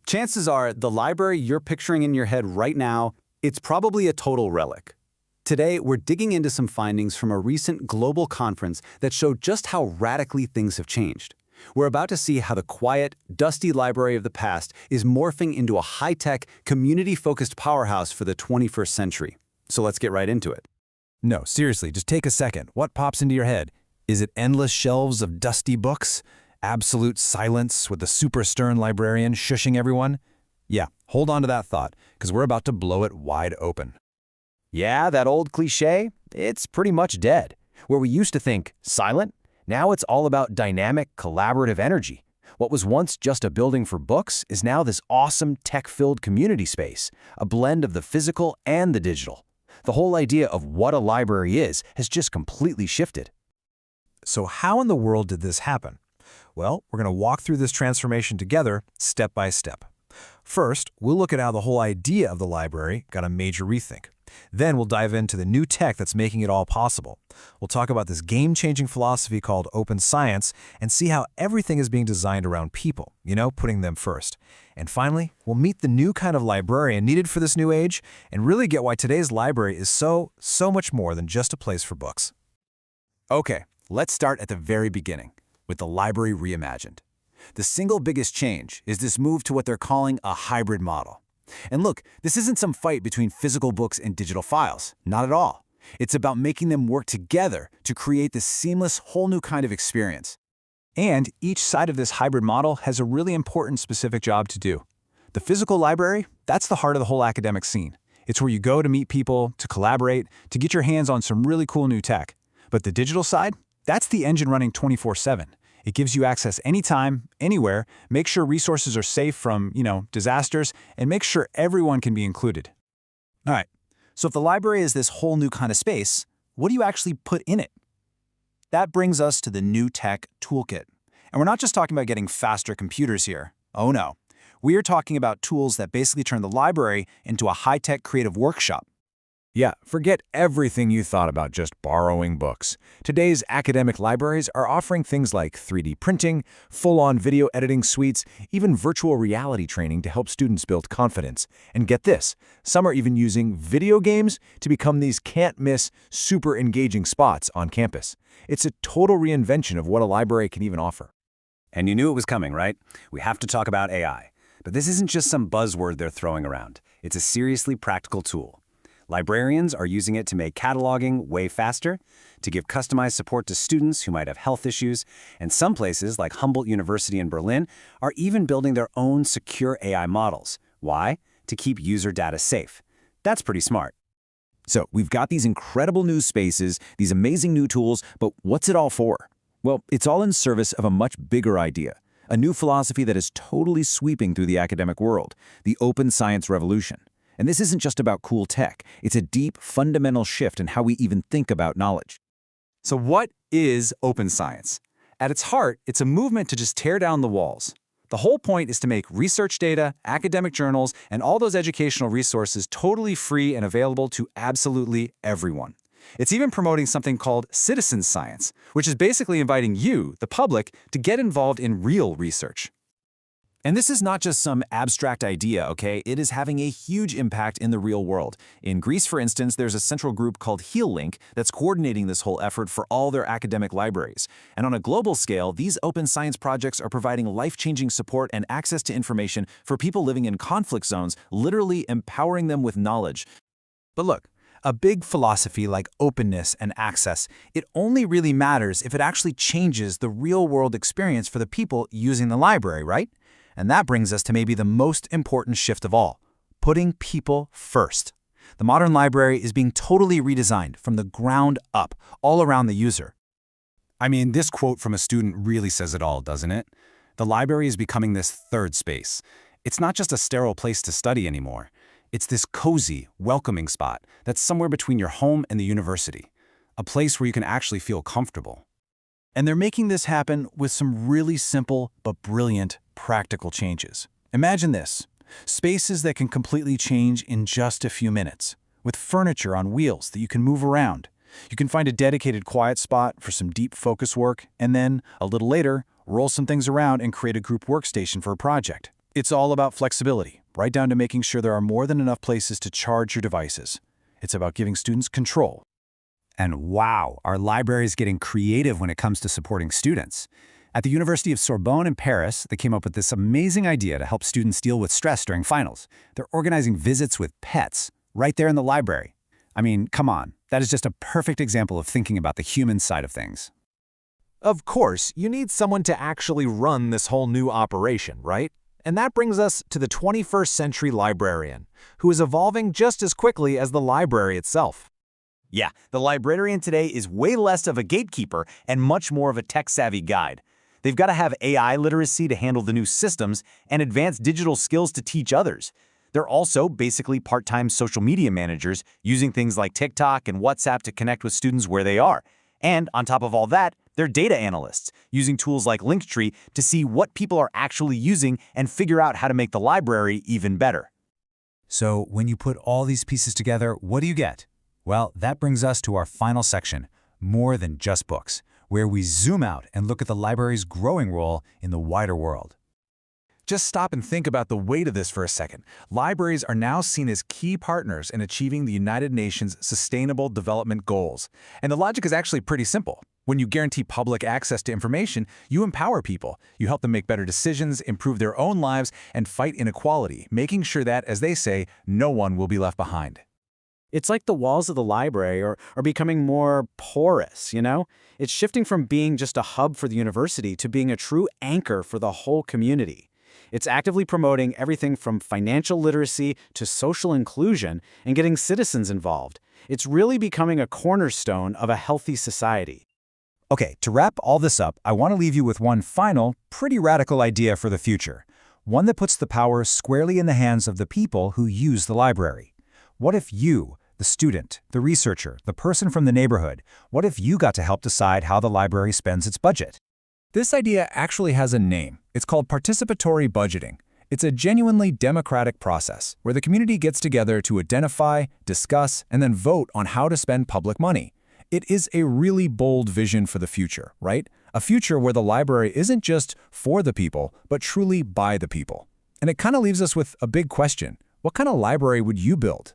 Chances are the library you're picturing in your head right now, it's probably a total relic. Today, we're digging into some findings from a recent global conference that showed just how radically things have changed. We're about to see how the quiet, dusty library of the past is morphing into a high-tech, community-focused powerhouse for the 21st century. So let's get right into it. No, seriously, just take a second. What pops into your head? Is it endless shelves of dusty books? Absolute silence with the super stern librarian shushing everyone? Yeah, hold on to that thought, because we're about to blow it wide open. Yeah, that old cliche, it's pretty much dead. Where we used to think silent, now it's all about dynamic, collaborative energy. What was once just a building for books is now this awesome tech-filled community space, a blend of the physical and the digital. The whole idea of what a library is has just completely shifted. So how in the world did this happen? Well, we're going to walk through this transformation together, step by step. First, we'll look at how the whole idea of the library got a major rethink. Then we'll dive into the new tech that's making it all possible. We'll talk about this game-changing philosophy called open science and see how everything is being designed around people, putting them first. And finally, we'll meet the new kind of librarian needed for this new age and really get why today's library is so much more than just a place for books. Okay, let's start at the very beginning, with the library reimagined. The single biggest change is this move to what they're calling a hybrid model. And look, this isn't some fight between physical books and digital files. Not at all. It's about making them work together to create this seamless, whole new kind of experience. And each side of this hybrid model has a really important specific job to do. The physical library, that's the heart of the whole academic scene. It's where you go to meet people, to collaborate, to get your hands on some really cool new tech. But the digital side, that's the engine running 24/7. It gives you access anytime, anywhere, make sure resources are safe from, disasters, and make sure everyone can be included. All right, so if the library is this whole new kind of space, what do you actually put in it? That brings us to the new tech toolkit. And we're not just talking about getting faster computers here. Oh no. We are talking about tools that basically turn the library into a high-tech creative workshop. Yeah, forget everything you thought about just borrowing books. Today's academic libraries are offering things like 3D printing, full-on video editing suites, even virtual reality training to help students build confidence. And get this, some are even using video games to become these can't-miss, super engaging spots on campus. It's a total reinvention of what a library can even offer. And you knew it was coming, right? We have to talk about AI. But this isn't just some buzzword they're throwing around. It's a seriously practical tool. Librarians are using it to make cataloging way faster, to give customized support to students who might have health issues, and some places, like Humboldt University in Berlin, are even building their own secure AI models. Why? To keep user data safe. That's pretty smart. So we've got these incredible new spaces, these amazing new tools, but what's it all for? Well, it's all in service of a much bigger idea, a new philosophy that is totally sweeping through the academic world, the open science revolution. And this isn't just about cool tech. It's a deep, fundamental shift in how we even think about knowledge. So what is open science? At its heart, it's a movement to just tear down the walls. The whole point is to make research data, academic journals, and all those educational resources totally free and available to absolutely everyone. It's even promoting something called citizen science, which is basically inviting you, the public, to get involved in real research. And this is not just some abstract idea, okay? It is having a huge impact in the real world. In Greece, for instance, there's a central group called Hellenic that's coordinating this whole effort for all their academic libraries. And on a global scale, these open science projects are providing life-changing support and access to information for people living in conflict zones, literally empowering them with knowledge. But look, a big philosophy like openness and access, it only really matters if it actually changes the real-world experience for the people using the library, right? And that brings us to maybe the most important shift of all, putting people first. The modern library is being totally redesigned from the ground up, all around the user. I mean, this quote from a student really says it all, doesn't it? The library is becoming this third space. It's not just a sterile place to study anymore. It's this cozy, welcoming spot that's somewhere between your home and the university, a place where you can actually feel comfortable. And they're making this happen with some really simple but brilliant practical changes. Imagine this, spaces that can completely change in just a few minutes, with furniture on wheels that you can move around. You can find a dedicated quiet spot for some deep focus work, and then, a little later, roll some things around and create a group workstation for a project. It's all about flexibility, right down to making sure there are more than enough places to charge your devices. It's about giving students control. And wow, our library is getting creative when it comes to supporting students. At the University of Sorbonne in Paris, they came up with this amazing idea to help students deal with stress during finals. They're organizing visits with pets right there in the library. I mean, come on, that is just a perfect example of thinking about the human side of things. Of course, you need someone to actually run this whole new operation, right? And that brings us to the 21st century librarian, who is evolving just as quickly as the library itself. Yeah, the librarian today is way less of a gatekeeper and much more of a tech-savvy guide. They've got to have AI literacy to handle the new systems and advanced digital skills to teach others. They're also basically part-time social media managers using things like TikTok and WhatsApp to connect with students where they are. And on top of all that, they're data analysts using tools like Linktree to see what people are actually using and figure out how to make the library even better. So when you put all these pieces together, what do you get? Well, that brings us to our final section, more than just books, where we zoom out and look at the library's growing role in the wider world. Just stop and think about the weight of this for a second. Libraries are now seen as key partners in achieving the United Nations Sustainable Development Goals. And the logic is actually pretty simple. When you guarantee public access to information, you empower people. You help them make better decisions, improve their own lives, and fight inequality, making sure that, as they say, no one will be left behind. It's like the walls of the library are becoming more porous, you know? It's shifting from being just a hub for the university to being a true anchor for the whole community. It's actively promoting everything from financial literacy to social inclusion and getting citizens involved. It's really becoming a cornerstone of a healthy society. Okay, to wrap all this up, I want to leave you with one final, pretty radical idea for the future. One that puts the power squarely in the hands of the people who use the library. What if you, the student, the researcher, the person from the neighborhood, what if you got to help decide how the library spends its budget? This idea actually has a name. It's called participatory budgeting. It's a genuinely democratic process where the community gets together to identify, discuss, and then vote on how to spend public money. It is a really bold vision for the future, right? A future where the library isn't just for the people, but truly by the people. And it kind of leaves us with a big question. What kind of library would you build?